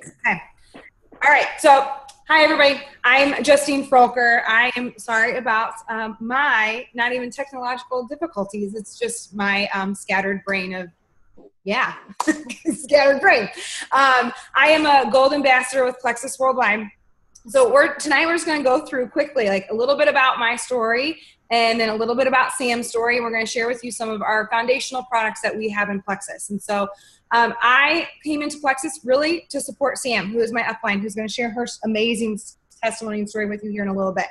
Okay. All right. So, hi, everybody. I'm Justine Froker. I am sorry about my not even technological difficulties. It's just my scattered brain of, yeah, scattered brain. I am a gold ambassador with Plexus Worldwide. So tonight we're just going to go through quickly, like a little bit about my story and then a little bit about Sam's story. We're going to share with you some of our foundational products that we have in Plexus. And so I came into Plexus really to support Sam, who is my upline, who's going to share her amazing testimony and story with you here in a little bit.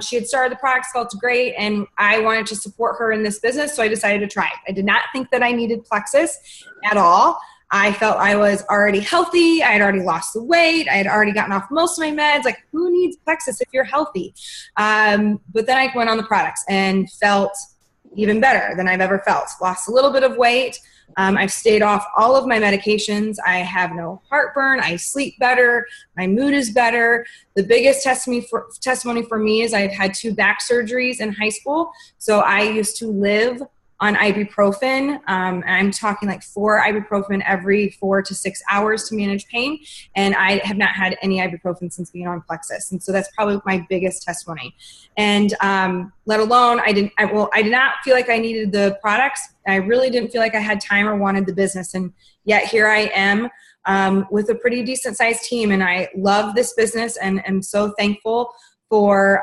She had started the products, felt great, and I wanted to support her in this business, so I decided to try it. I did not think that I needed Plexus at all. I felt I was already healthy. I had already lost the weight. I had already gotten off most of my meds. Like, who needs Plexus if you're healthy? But then I went on the products and felt even better than I've ever felt. Lost a little bit of weight. I've stayed off all of my medications. I have no heartburn. I sleep better. My mood is better. The biggest testimony for me is I've had 2 back surgeries in high school. So I used to live on ibuprofen. I'm talking like 4 ibuprofen every 4 to 6 hours to manage pain. And I have not had any ibuprofen since being on Plexus. And so that's probably my biggest testimony. And let alone, I did not feel like I needed the products. I really didn't feel like I had time or wanted the business. And yet here I am with a pretty decent sized team. And I love this business and am so thankful for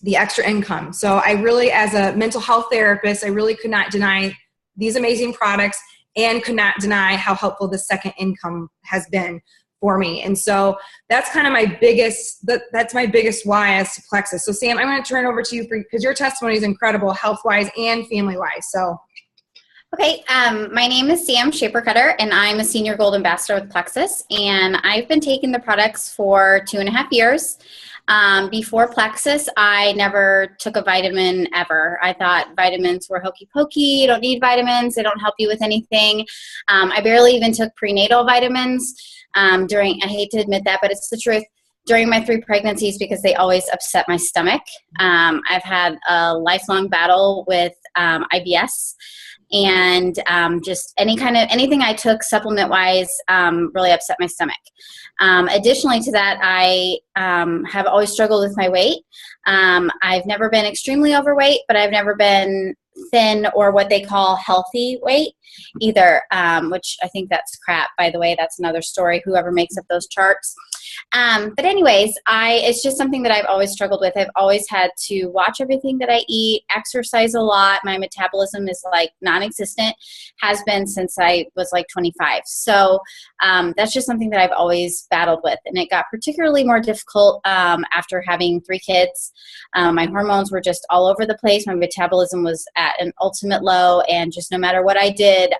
the extra income. So I really, as a mental health therapist, I really could not deny these amazing products and could not deny how helpful the second income has been for me. And so that's kind of my biggest, that's my biggest why as to Plexus. So Sam, I'm going to turn it over to you because your testimony is incredible, health-wise and family-wise. So. Okay, my name is Sam Shaper-Cutter, and I'm a senior gold ambassador with Plexus, and I've been taking the products for 2.5 years. Before Plexus, I never took a vitamin ever. I thought vitamins were hokey pokey. You don't need vitamins. They don't help you with anything. I barely even took prenatal vitamins I hate to admit that, but it's the truth, during my 3 pregnancies because they always upset my stomach. I've had a lifelong battle with IBS. And just anything I took supplement-wise really upset my stomach. Additionally to that, I have always struggled with my weight. I've never been extremely overweight, but I've never been thin or what they call healthy weight either, which I think that's crap, by the way. That's another story, whoever makes up those charts. But anyways, it's just something that I've always struggled with. I've always had to watch everything that I eat, exercise a lot. My metabolism is like non-existent, has been since I was like 25. So that's just something that I've always battled with. And it got particularly more difficult after having 3 kids. My hormones were just all over the place. My metabolism was at an ultimate low. And just no matter what I did,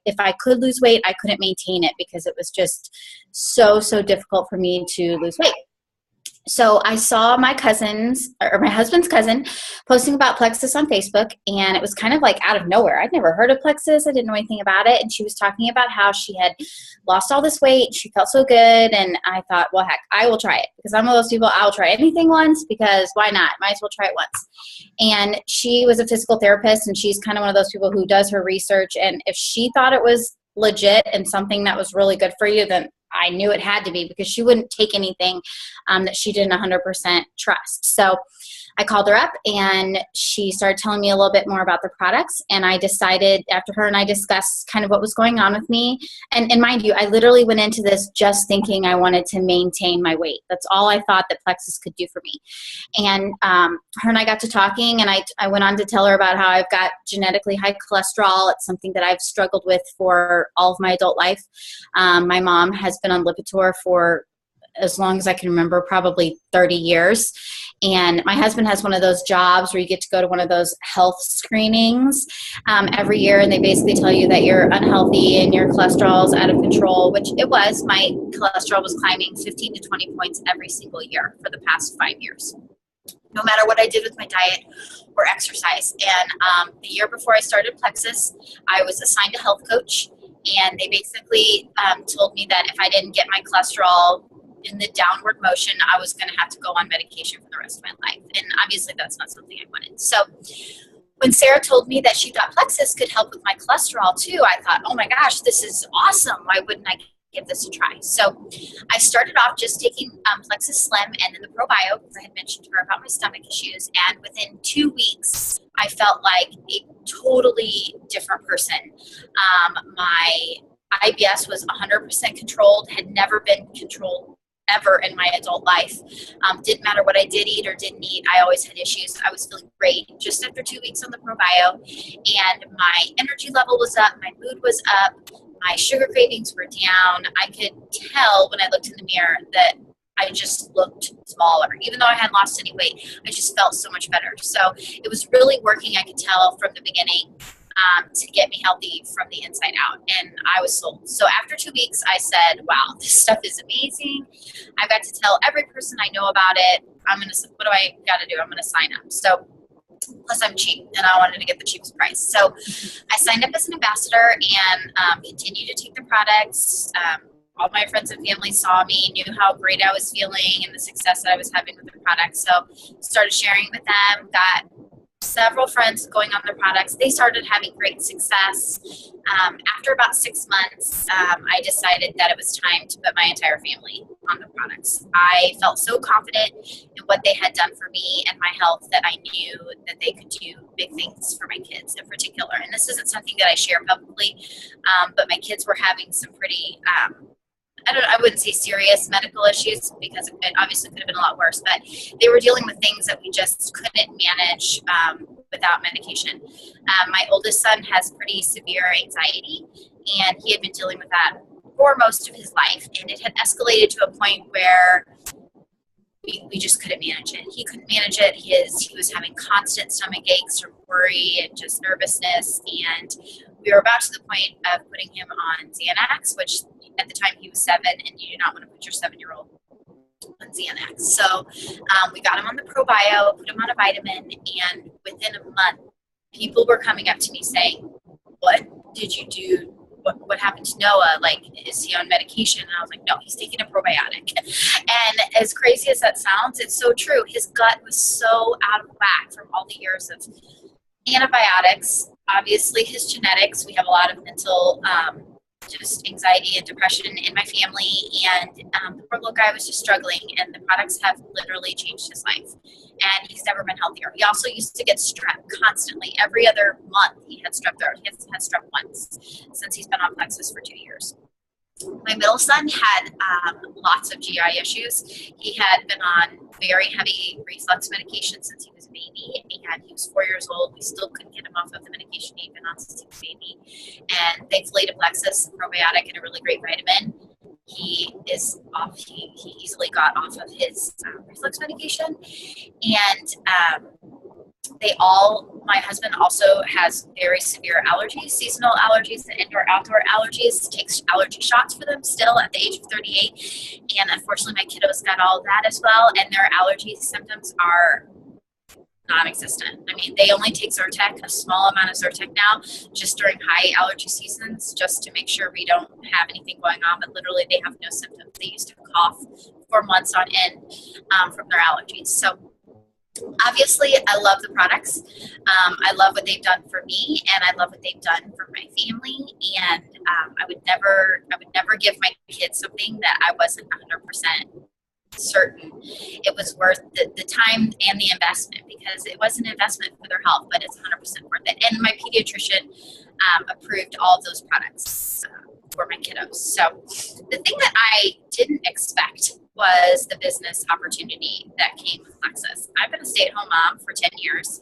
if I could lose weight, I couldn't maintain it because it was just so difficult for me to lose weight. So I saw my husband's cousin posting about Plexus on Facebook, and it was kind of like out of nowhere. I'd never heard of Plexus. I didn't know anything about it. And she was talking about how she had lost all this weight. She felt so good. And I thought, well, heck, I will try it because I'm one of those people, I'll try anything once because why not? Might as well try it once. And she was a physical therapist, and she's kind of one of those people who does her research. And if she thought it was legit and something that was really good for you, then I knew it had to be, because she wouldn't take anything that she didn't 100% trust. So I called her up and she started telling me a little bit more about the products. And I decided, after her and I discussed kind of what was going on with me, and mind you, I literally went into this just thinking I wanted to maintain my weight. That's all I thought that Plexus could do for me. And her and I got to talking, and I went on to tell her about how I've got genetically high cholesterol. It's something that I've struggled with for all of my adult life. My mom has been on Lipitor for as long as I can remember, probably 30 years. And my husband has one of those jobs where you get to go to one of those health screenings every year, and they basically tell you that you're unhealthy and your cholesterol is out of control, which it was. My cholesterol was climbing 15 to 20 points every single year for the past 5 years, no matter what I did with my diet or exercise. And the year before I started Plexus, I was assigned a health coach, and they basically told me that if I didn't get my cholesterol in the downward motion, I was going to have to go on medication for the rest of my life. And obviously that's not something I wanted. So when Sarah told me that she thought Plexus could help with my cholesterol too, I thought, oh my gosh, this is awesome. Why wouldn't I give this a try. So I started off just taking Plexus Slim and then the Probio, because I had mentioned to her about my stomach issues. And within 2 weeks, I felt like a totally different person. My IBS was 100% controlled, had never been controlled ever in my adult life. Didn't matter what I did eat or didn't eat, I always had issues. I was feeling great just after 2 weeks on the Probio, and my energy level was up, my mood was up, my sugar cravings were down. I could tell when I looked in the mirror that I just looked smaller. Even though I hadn't lost any weight, I just felt so much better. So it was really working, I could tell from the beginning, to get me healthy from the inside out. And I was sold. So after 2 weeks, I said, wow, this stuff is amazing. I got to tell every person I know about it. What do I got to do? I'm going to sign up. So plus I'm cheap and I wanted to get the cheapest price. So I signed up as an ambassador and continued to take the products. All my friends and family saw me, knew how great I was feeling and the success that I was having with the products. So started sharing with them, got several friends going on the products. They started having great success. After about 6 months, I decided that it was time to put my entire family on the products. I felt so confident in what they had done for me and my health that I knew that they could do big things for my kids in particular. And this isn't something that I share publicly, but my kids were having some pretty I wouldn't say serious medical issues, because it obviously could have been a lot worse, but they were dealing with things that we just couldn't manage without medication. My oldest son has pretty severe anxiety, and he had been dealing with that for most of his life, and it had escalated to a point where we just couldn't manage it. He couldn't manage it. He was having constant stomach aches from worry and just nervousness, and we were about to the point of putting him on Xanax, which at the time he was 7, and you do not want to put your 7-year-old on Xanax. So we got him on the Probio, put him on a vitamin, and within a month, people were coming up to me saying, what did you do? What happened to Noah? Like, is he on medication? And I was like, no, he's taking a probiotic. And as crazy as that sounds, it's so true. His gut was so out of whack from all the years of antibiotics. Obviously, his genetics. We have a lot of mental just anxiety and depression in my family, and the poor little guy was just struggling, and the products have literally changed his life, and he's never been healthier. He also used to get strep constantly. Every other month he had strep throat. He has had strep once since he's been on Plexus for 2 years. My middle son had lots of GI issues. He had been on very heavy reflux medication since he was a baby, and he was 4 years old. We still couldn't get him off of the medication he'd been on since he was a baby. And thankfully to Plexus, a probiotic and a really great vitamin, he is off. He easily got off of his reflux medication. And my husband also has very severe allergies, seasonal allergies, and indoor-outdoor allergies, takes allergy shots for them still at the age of 38. And unfortunately, my kiddos got all of that as well, and their allergy symptoms are non-existent. I mean, they only take Zyrtec, a small amount of Zyrtec now, just during high allergy seasons, just to make sure we don't have anything going on, but literally they have no symptoms. They used to cough for months on end from their allergies. So obviously, I love the products. I love what they've done for me, and I love what they've done for my family. And I would never give my kids something that I wasn't 100% certain it was worth the time and the investment, because it was an investment for their health, but it's 100% worth it. And my pediatrician approved all of those products for my kiddos. So the thing that I didn't expect was the business opportunity that came with Plexus. I've been a stay-at-home mom for 10 years,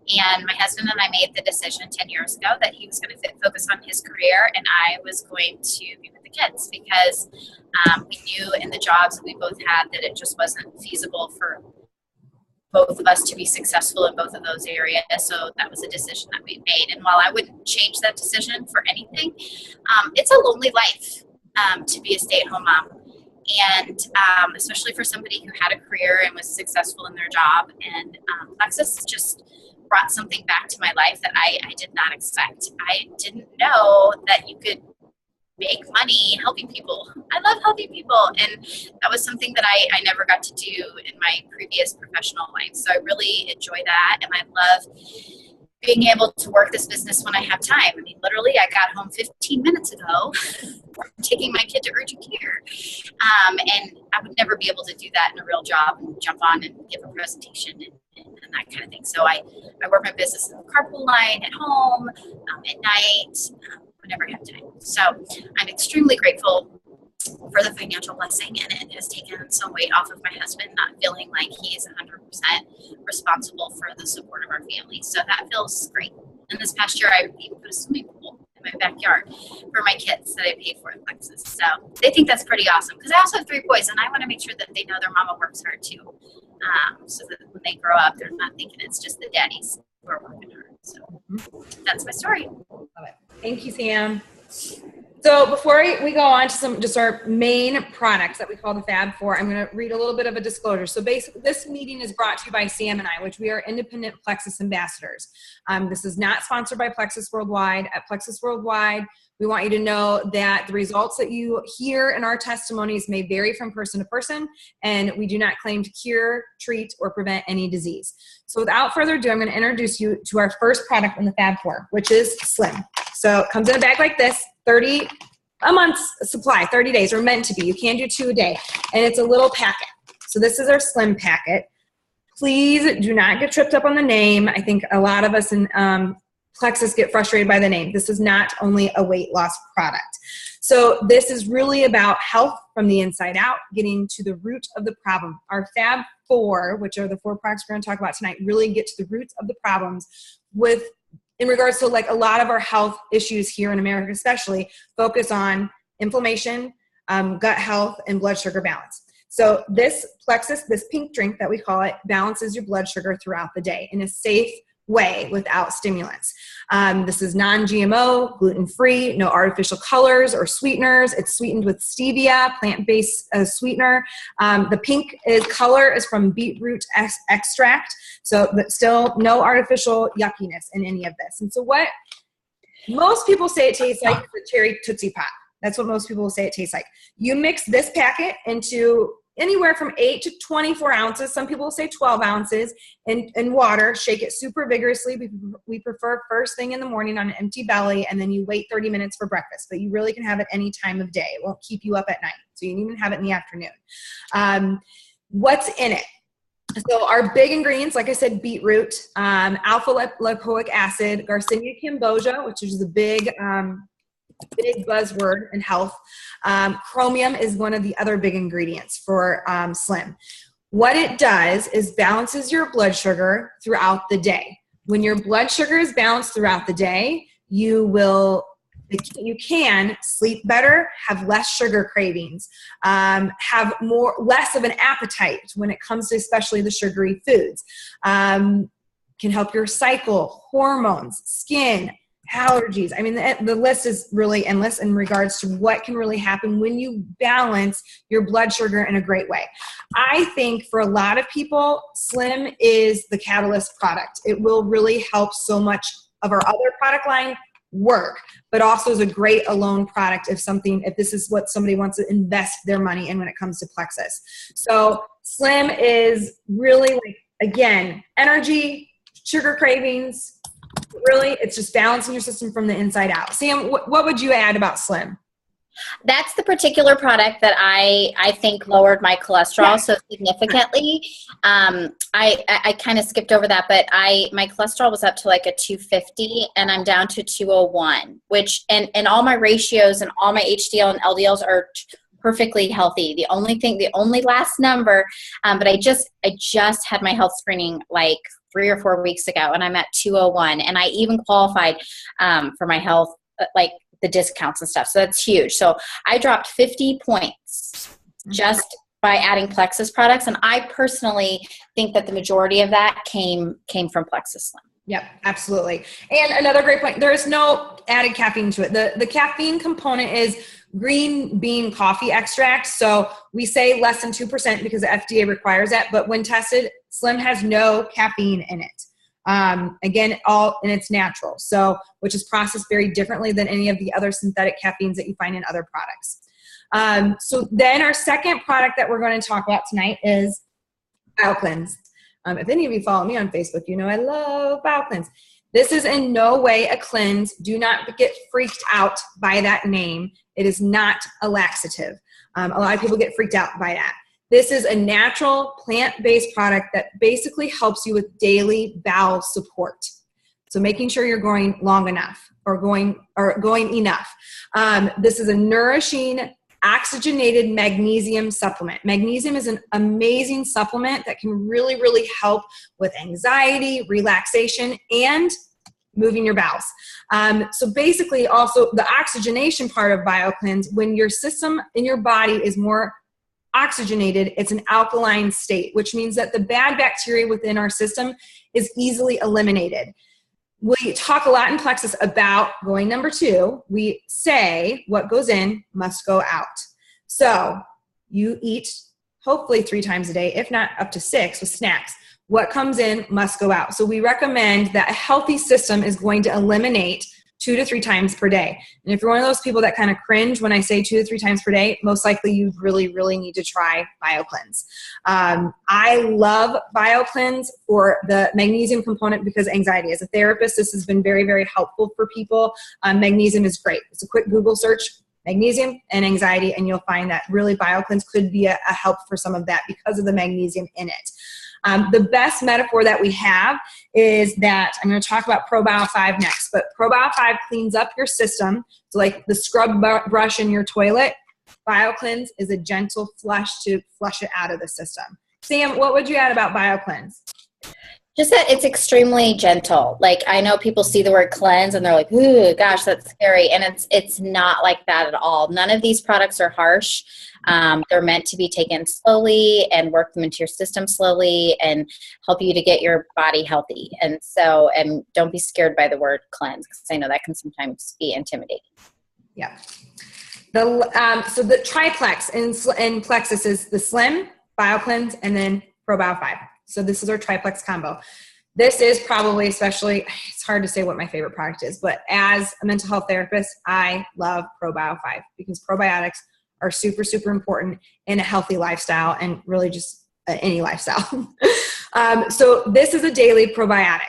and my husband and I made the decision 10 years ago that he was going to focus on his career, and I was going to be with the kids, because we knew in the jobs that we both had that it just wasn't feasible for both of us to be successful in both of those areas. So that was a decision that we made. And while I wouldn't change that decision for anything, it's a lonely life to be a stay-at-home mom. And especially for somebody who had a career and was successful in their job. And Plexus just brought something back to my life that I did not expect. I didn't know that you could make money helping people. I love helping people, and that was something that I never got to do in my previous professional life. So I really enjoy that, and I love being able to work this business when I have time. I mean, literally, I got home 15 minutes ago from taking my kid to urgent care. And I would never be able to do that in a real job and jump on and give a presentation and that kind of thing. So I work my business in the carpool line at home, at night, whenever I have time. So I'm extremely grateful for the financial blessing, and it has taken some weight off of my husband, not feeling like he's 100% responsible for the support of our family. So that feels great. And this past year, I even put a swimming pool in my backyard for my kids that I paid for at Plexus. So they think that's pretty awesome, because I also have 3 boys, and I want to make sure that they know their mama works hard too, so that when they grow up, they're not thinking it's just the daddies who are working hard. So that's my story. Love it. Thank you, Sam. So before we go on to just our main products that we call the Fab Four, I'm going to read a little bit of a disclosure. So basically, this meeting is brought to you by Sam and I, which we are independent Plexus ambassadors. This is not sponsored by Plexus Worldwide. At Plexus Worldwide, we want you to know that the results that you hear in our testimonies may vary from person to person, and we do not claim to cure, treat, or prevent any disease. So without further ado, I'm going to introduce you to our first product in the Fab Four, which is Slim. So it comes in a bag like this, 30 a month's supply, 30 days, or meant to be. You can do 2 a day. And it's a little packet. So this is our Slim packet. Please do not get tripped up on the name. I think a lot of us in Plexus get frustrated by the name. This is not only a weight loss product. So this is really about health from the inside out, getting to the root of the problem. Our Fab Four, which are the 4 products we're going to talk about tonight, really get to the roots of the problems in regards to like a lot of our health issues here in America, especially focus on inflammation, gut health, and blood sugar balance. So this Plexus, this pink drink that we call it, balances your blood sugar throughout the day in a safe way without stimulants. This is non-GMO, gluten-free, no artificial colors or sweeteners. It's sweetened with stevia, plant-based sweetener. The pink color is from beetroot extract, so but still no artificial yuckiness in any of this. And so what most people say it tastes like is a cherry Tootsie Pop. That's what most people will say it tastes like. You mix this packet into anywhere from 8 to 24 ounces. Some people will say 12 ounces in water. Shake it super vigorously. We prefer first thing in the morning on an empty belly, and then you wait 30 minutes for breakfast. But you really can have it any time of day. It won't keep you up at night. So you can even have it in the afternoon. What's in it? So our big ingredients, like I said, beetroot, alpha-lipoic acid, Garcinia cambogia, which is a big buzzword in health. Chromium is one of the other big ingredients for Slim. What it does is balances your blood sugar throughout the day. When your blood sugar is balanced throughout the day, you can sleep better, have less sugar cravings, have less of an appetite when it comes to especially the sugary foods. Can help your cycle, hormones, skin, allergies. I mean, the list is really endless in regards to what can really happen when you balance your blood sugar in a great way. I think for a lot of people, Slim is the catalyst product. It will really help so much of our other product line work, but also is a great alone product if this is what somebody wants to invest their money in when it comes to Plexus. So Slim is really like, again, energy, sugar cravings. Really, it's just balancing your system from the inside out. Sam, what would you add about Slim? That's the particular product that I think lowered my cholesterol so significantly. I kind of skipped over that, but my cholesterol was up to like a 250 and I'm down to 201, which and all my ratios and all my HDL and LDLs are perfectly healthy. The only last number, but I just had my health screening like 3 or 4 weeks ago, and I'm at 201, and I even qualified for my health, like the discounts and stuff. So that's huge. So I dropped 50 points just by adding Plexus products, and I personally think that the majority of that came from Plexus Slim. Yep, absolutely. And another great point, there is no added caffeine to it. The caffeine component is green bean coffee extract. So we say less than 2% because the FDA requires that. But when tested, Slim has no caffeine in it. Again, and it's natural. So, which is processed very differently than any of the other synthetic caffeines that you find in other products. So then our second product that we're going to talk about tonight is BioCleanse. If any of you follow me on Facebook, you know I love BioCleanse. This is in no way a cleanse. Do not get freaked out by that name. It is not a laxative. A lot of people get freaked out by that. This is a natural plant-based product that basically helps you with daily bowel support. So making sure you're going long enough or going enough. This is a nourishing, oxygenated magnesium supplement. Magnesium is an amazing supplement that can really, really help with anxiety, relaxation, and moving your bowels. So basically also the oxygenation part of BioCleanse, when your system in your body is more oxygenated, it's an alkaline state, which means that the bad bacteria within our system is easily eliminated. We talk a lot in Plexus about going number 2. We say what goes in must go out. So you eat hopefully 3 times a day, if not up to 6 with snacks. What comes in must go out. So we recommend that a healthy system is going to eliminate 2 to 3 times per day. And if you're one of those people that kind of cringe when I say 2 to 3 times per day, most likely you really, really need to try BioCleanse. I love BioCleanse for the magnesium component because anxiety. As a therapist, this has been very, very helpful for people. Magnesium is great. It's a quick Google search, magnesium and anxiety, and you'll find that really BioCleanse could be a help for some of that because of the magnesium in it. The best metaphor that we have is that I'm going to talk about Probio 5 next, but Probio 5 cleans up your system. So like the scrub brush in your toilet, BioCleanse is a gentle flush to flush it out of the system. Sam, what would you add about BioCleanse? Just that it's extremely gentle. Like I know people see the word cleanse and they're like, ooh, gosh, that's scary. And it's not like that at all. None of these products are harsh. They're meant to be taken slowly and work them into your system slowly and help you to get your body healthy. And don't be scared by the word cleanse because I know that can sometimes be intimidating. Yeah. So the Triplex in Plexus is the Slim, BioCleanse, and then Probio 5. So this is our Triplex combo. This is probably it's hard to say what my favorite product is, but as a mental health therapist, I love Probio 5 because probiotics are super, super important in a healthy lifestyle and really just any lifestyle. So this is a daily probiotic.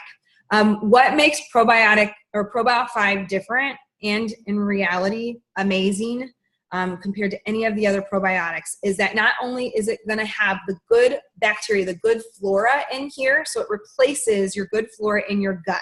What makes probiotic or Probio 5 different and in reality amazing compared to any of the other probiotics is that not only is it going to have the good bacteria, the good flora in here, so it replaces your good flora in your gut.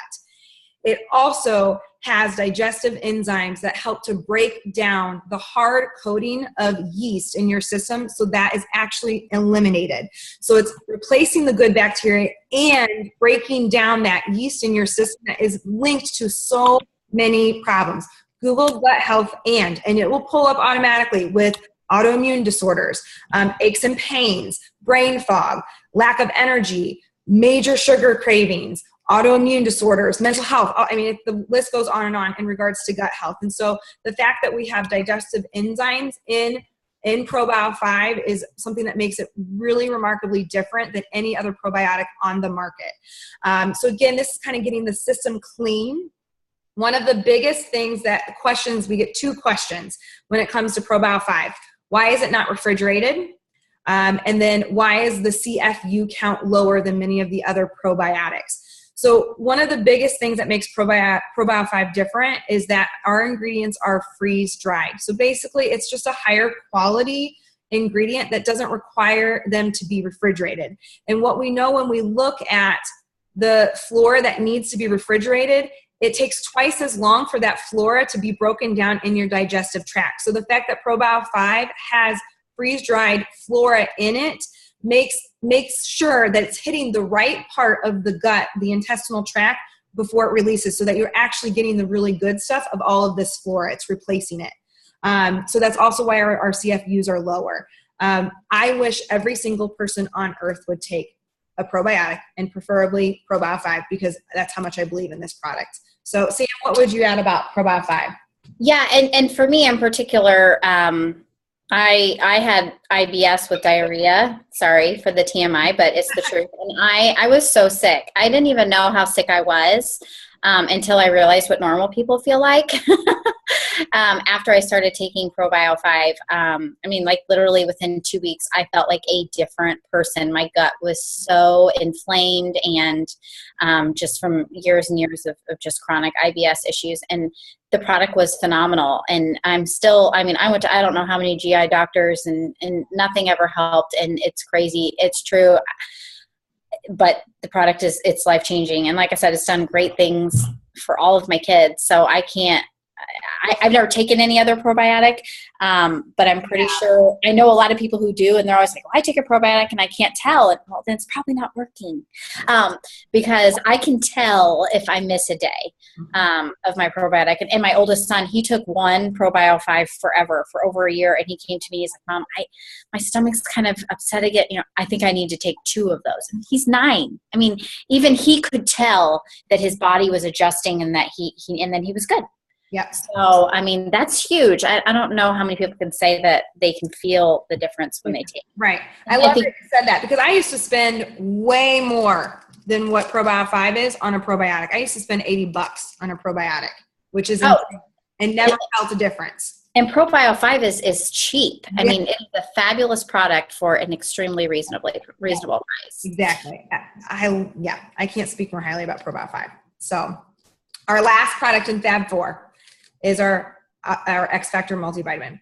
It also has digestive enzymes that help to break down the hard coating of yeast in your system, so that is actually eliminated. So it's replacing the good bacteria and breaking down that yeast in your system that is linked to so many problems. Google gut health and it will pull up automatically with autoimmune disorders, aches and pains, brain fog, lack of energy, major sugar cravings, autoimmune disorders, mental health. I mean, the list goes on in regards to gut health. And so the fact that we have digestive enzymes in Probio 5 is something that makes it really remarkably different than any other probiotic on the market. So again, this is kind of getting the system clean. One of the biggest things we get 2 questions when it comes to Probio 5. Why is it not refrigerated? And then why is the CFU count lower than many of the other probiotics? So one of the biggest things that makes Probio 5 different is that our ingredients are freeze-dried. So basically it's just a higher quality ingredient that doesn't require them to be refrigerated. And what we know when we look at the flora that needs to be refrigerated, it takes twice as long for that flora to be broken down in your digestive tract. So the fact that Probio 5 has freeze-dried flora in it makes sure that it's hitting the right part of the gut, the intestinal tract, before it releases, so that you're actually getting the really good stuff of all of this flora. It's replacing it. So that's also why our CFUs are lower. I wish every single person on earth would take a probiotic, and preferably Probio 5, because that's how much I believe in this product. So Sam, what would you add about Probio 5? Yeah, and for me in particular, I had IBS with diarrhea. Sorry for the TMI, but it's the truth. And I was so sick. I didn't even know how sick I was. until I realized what normal people feel like. After I started taking ProBio 5, I mean, like literally within 2 weeks, I felt like a different person. My gut was so inflamed and just from years and years of just chronic IBS issues. And the product was phenomenal. And I'm still, I mean, I went to, I don't know how many GI doctors and nothing ever helped. And it's crazy. It's true. But the product is, it's life-changing. And like I said, it's done great things for all of my kids. So I can't, I've never taken any other probiotic, but I'm pretty sure, I know a lot of people who do, and they're always like, well, I take a probiotic and I can't tell. And well, then it's probably not working, because I can tell if I miss a day of my probiotic. And my oldest son, he took one ProBio 5 forever, for over a year. And he came to me, he's like, Mom, my stomach's kind of upset again. You know, I think I need to take 2 of those. And he's 9. I mean, even he could tell that his body was adjusting and that and then he was good. Yep. So, I mean, that's huge. I don't know how many people can say that they can feel the difference when they take it. Right. I love that you said that, because I used to spend way more than what ProBio 5 is on a probiotic. I used to spend $80 on a probiotic, which is insane, and never felt a difference. And ProBio 5 is cheap. I mean, it's a fabulous product for an extremely reasonable price. Exactly. I can't speak more highly about ProBio 5. So our last product in Fab 4 is our XFactor multivitamin.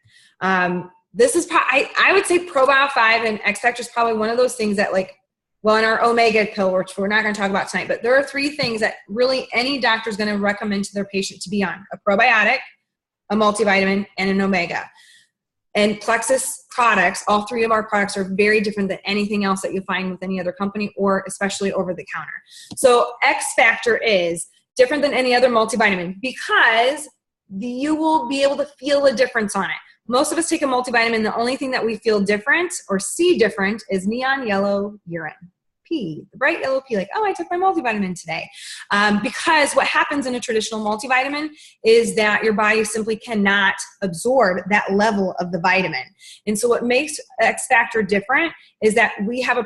This is I would say ProBio 5 and XFactor is probably one of those things that, like, well, in our omega pill, which we're not going to talk about tonight, but there are 3 things that really any doctor is going to recommend to their patient to be on: a probiotic, a multivitamin, and an omega. And Plexus products, all 3 of our products, are very different than anything else that you'll find with any other company, or especially over the counter. So XFactor is different than any other multivitamin because you will be able to feel a difference on it. Most of us take a multivitamin, the only thing that we feel different or see different is neon yellow urine. Pee, the bright yellow pee, like, oh, I took my multivitamin today. Because what happens in a traditional multivitamin is that your body simply cannot absorb that level of the vitamin. And so what makes XFactor different is that we have a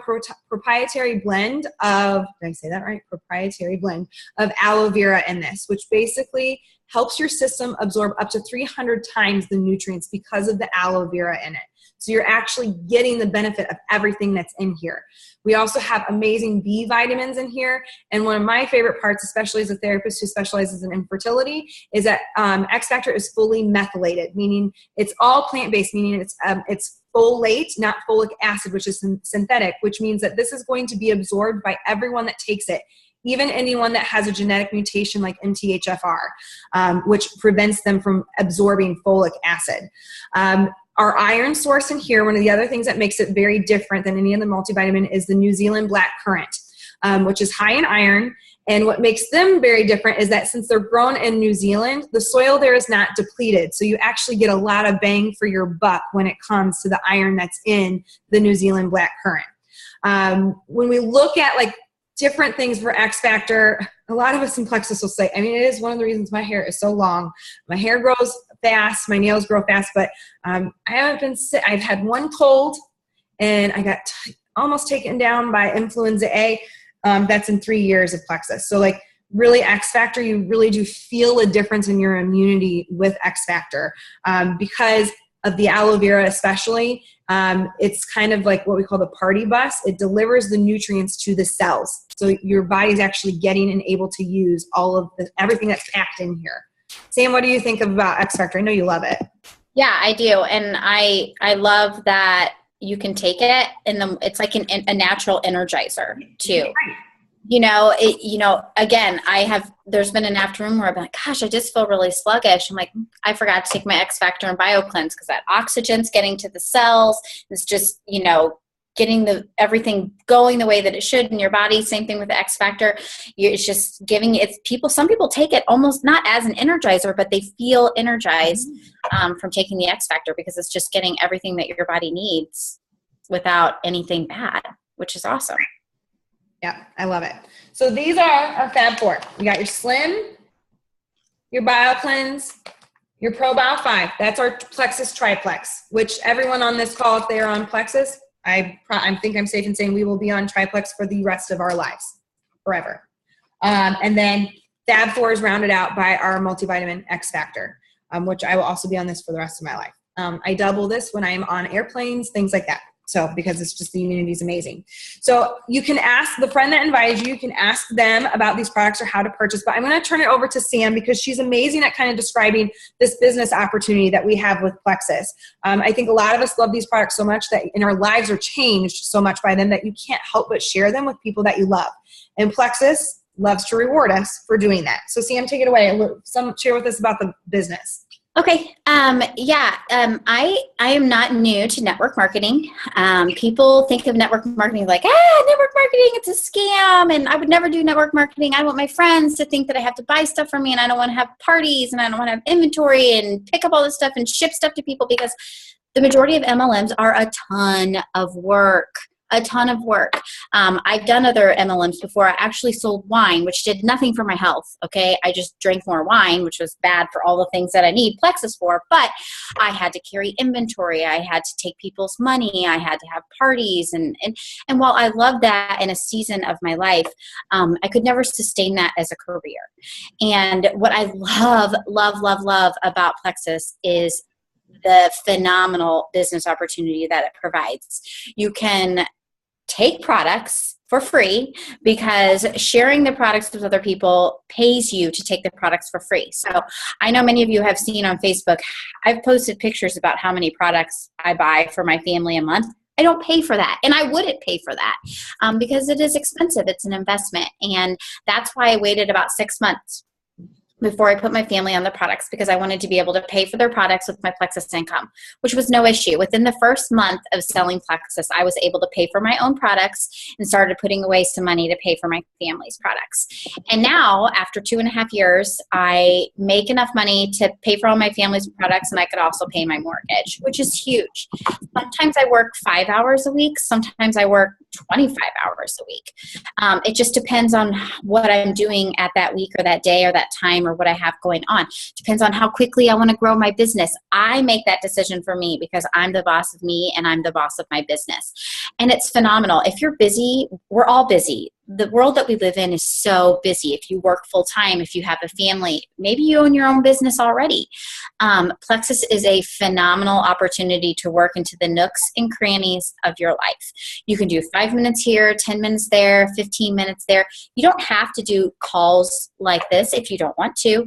proprietary blend of, did I say that right? Proprietary blend of aloe vera in this, which basically helps your system absorb up to 300 times the nutrients because of the aloe vera in it. So you're actually getting the benefit of everything that's in here. We also have amazing B vitamins in here. And one of my favorite parts, especially as a therapist who specializes in infertility, is that XFactor is fully methylated, meaning it's all plant-based, meaning it's folate, not folic acid, which is synthetic, which means that this is going to be absorbed by everyone that takes it, even anyone that has a genetic mutation like MTHFR, which prevents them from absorbing folic acid. Our iron source in here, one of the other things that makes it very different than any other multivitamin, is the New Zealand black currant, which is high in iron. And what makes them very different is that since they're grown in New Zealand, the soil there is not depleted. So you actually get a lot of bang for your buck when it comes to the iron that's in the New Zealand black currant. When we look at like different things for XFactor, a lot of us in Plexus will say, I mean, it is one of the reasons my hair is so long. My hair grows fast, my nails grow fast, but I haven't been sick. I've had one cold, and I got almost taken down by influenza A. That's in 3 years of Plexus. So like really XFactor, you really do feel a difference in your immunity with XFactor because of the aloe vera especially. It's kind of like what we call the party bus. It delivers the nutrients to the cells. So your body's actually getting and able to use all of everything that's packed in here. Sam, what do you think about XFactor? I know you love it. Yeah, I do. And I love that you can take it and it's like a natural energizer too. Right. Again, there's been an afternoon where I've been like, gosh, I just feel really sluggish. I'm like, I forgot to take my XFactor and BioCleanse because that oxygen's getting to the cells. It's just, getting everything going the way that it should in your body. Same thing with the XFactor. It's just giving some people take it almost not as an energizer, but they feel energized from taking the XFactor because it's just getting everything that your body needs without anything bad, which is awesome. Yeah, I love it. So these are our Fab 4. You got your Slim, your BioCleanse, your ProBio 5. That's our Plexus Triplex, which everyone on this call, if they are on Plexus, I think I'm safe in saying we will be on Triplex for the rest of our lives, forever. And then tab 4 is rounded out by our multivitamin XFactor, which I will also be on this for the rest of my life. I double this when I am on airplanes, things like that. So, because it's just, the immunity is amazing. So you can ask the friend that invited you, you can ask them about these products or how to purchase, but I'm going to turn it over to Sam because she's amazing at kind of describing this business opportunity that we have with Plexus. I think a lot of us love these products so much that in our lives are changed so much by them that you can't help but share them with people that you love. And Plexus loves to reward us for doing that. So Sam, take it away. Share with us about the business. Okay. I am not new to network marketing. People think of network marketing like, network marketing, it's a scam, and I would never do network marketing. I want my friends to think that I have to buy stuff from me, and I don't want to have parties, and I don't want to have inventory and pick up all this stuff and ship stuff to people, because the majority of MLMs are a ton of work. I've done other MLMs before. I actually sold wine, which did nothing for my health. Okay. I just drank more wine, which was bad for all the things that I need Plexus for, but I had to carry inventory. I had to take people's money. I had to have parties. And while I love that in a season of my life, I could never sustain that as a career. And what I love about Plexus is the phenomenal business opportunity that it provides. You can take products for free because sharing the products with other people pays you to take the products for free. So I know many of you have seen on Facebook, I've posted pictures about how many products I buy for my family a month. I don't pay for that, and I wouldn't pay for that because it is expensive. It's an investment, and that's why I waited about 6 months before I put my family on the products, because I wanted to be able to pay for their products with my Plexus income, which was no issue. Within the first month of selling Plexus, I was able to pay for my own products and started putting away some money to pay for my family's products. And now, after 2.5 years, I make enough money to pay for all my family's products, and I could also pay my mortgage, which is huge. Sometimes I work 5 hours a week. Sometimes I work 25 hours a week. It just depends on what I'm doing at that week or that day or that time or what I have going on. Depends on how quickly I want to grow my business. I make that decision for me because I'm the boss of me and I'm the boss of my business. And it's phenomenal. If you're busy, we're all busy. The world that we live in is so busy. If you work full time, if you have a family, maybe you own your own business already. Plexus is a phenomenal opportunity to work into the nooks and crannies of your life. You can do 5 minutes here, 10 minutes there, 15 minutes there. You don't have to do calls like this if you don't want to.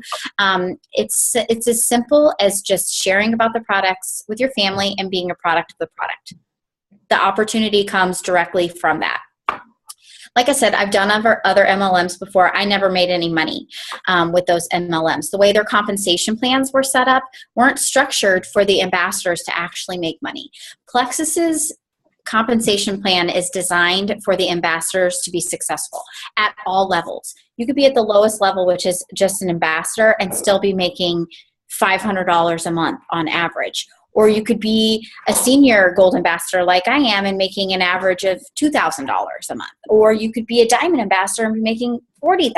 It's as simple as just sharing about the products with your family and being a product of the product. The opportunity comes directly from that. Like I said, I've done other MLMs before. I never made any money with those MLMs. The way their compensation plans were set up weren't structured for the ambassadors to actually make money. Plexus's compensation plan is designed for the ambassadors to be successful at all levels. You could be at the lowest level, which is just an ambassador, and still be making $500 a month on average. Or you could be a senior gold ambassador like I am and making an average of $2,000 a month. Or you could be a diamond ambassador and be making $40,000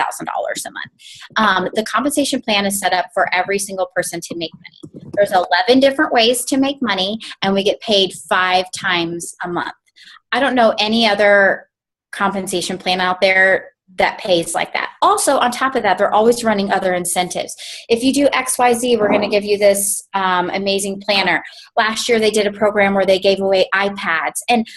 a month. The compensation plan is set up for every single person to make money. There's 11 different ways to make money, and we get paid 5 times a month. I don't know any other compensation plan out there that pays like that. Also, on top of that, they're always running other incentives. If you do XYZ, we're going to give you this amazing planner. Last year, they did a program where they gave away iPads. And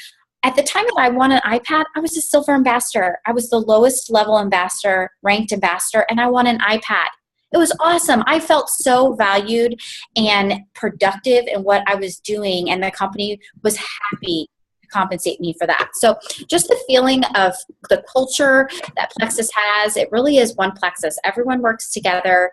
at the time that I won an iPad, I was a silver ambassador. I was the lowest level ambassador, ranked ambassador, and I won an iPad. It was awesome. I felt so valued and productive in what I was doing, and the company was happy compensate me for that. So just the feeling of the culture that Plexus has, it really is one Plexus. Everyone works together.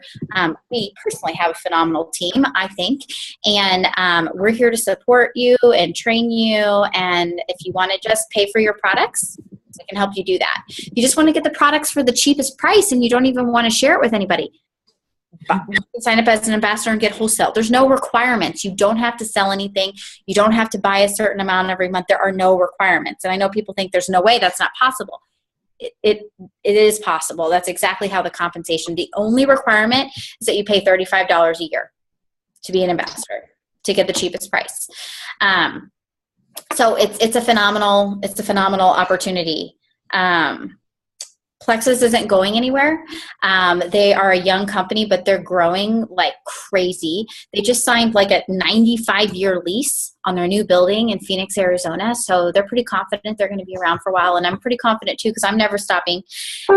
We personally have a phenomenal team, I think, and we're here to support you and train you. And if you want to just pay for your products, I can help you do that. If you just want to get the products for the cheapest price and you don't even want to share it with anybody, you can sign up as an ambassador and get wholesale. There's no requirements. You don't have to sell anything. You don't have to buy a certain amount every month. There are no requirements. And I know people think there's no way, that's not possible. It is possible. That's exactly how the compensation. The only requirement is that you pay $35 a year to be an ambassador to get the cheapest price. So it's a phenomenal opportunity. Plexus isn't going anywhere. They are a young company, but they're growing like crazy. They just signed like a 95-year lease on their new building in Phoenix, Arizona. So they're pretty confident they're going to be around for a while. And I'm pretty confident too, because I'm never stopping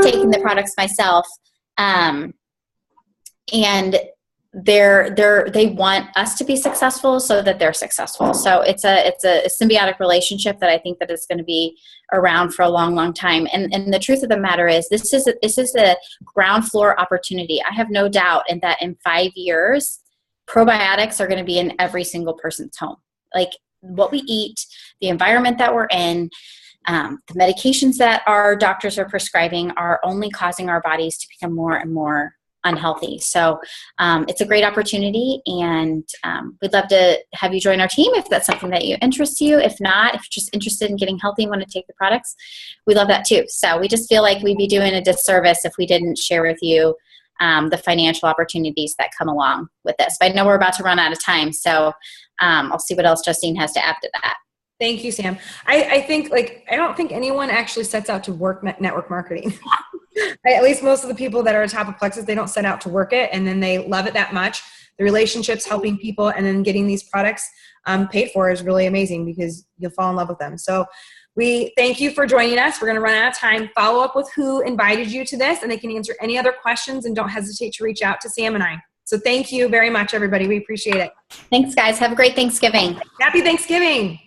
taking the products myself. And they want us to be successful so that they're successful. So it's a symbiotic relationship that I think that is going to be around for a long, long time. And the truth of the matter is this is a ground floor opportunity. I have no doubt that in 5 years, probiotics are going to be in every single person's home. Like what we eat, the environment that we're in, the medications that our doctors are prescribing are only causing our bodies to become more and more unhealthy. So it's a great opportunity, and we'd love to have you join our team if that's something that interests you. If not, if you're just interested in getting healthy and want to take the products, we love that too. So we just feel like we'd be doing a disservice if we didn't share with you the financial opportunities that come along with this. But I know we're about to run out of time, so I'll see what else Justine has to add to that. Thank you, Sam. I think I don't think anyone actually sets out to work network marketing. At least most of the people that are on top of Plexus, they don't set out to work it, and then they love it that much. The relationships, helping people, and then getting these products paid for is really amazing because you'll fall in love with them. So we thank you for joining us. We're going to run out of time. Follow up with who invited you to this, and they can answer any other questions, and don't hesitate to reach out to Sam and I. So thank you very much, everybody. We appreciate it. Thanks, guys. Have a great Thanksgiving. Happy Thanksgiving.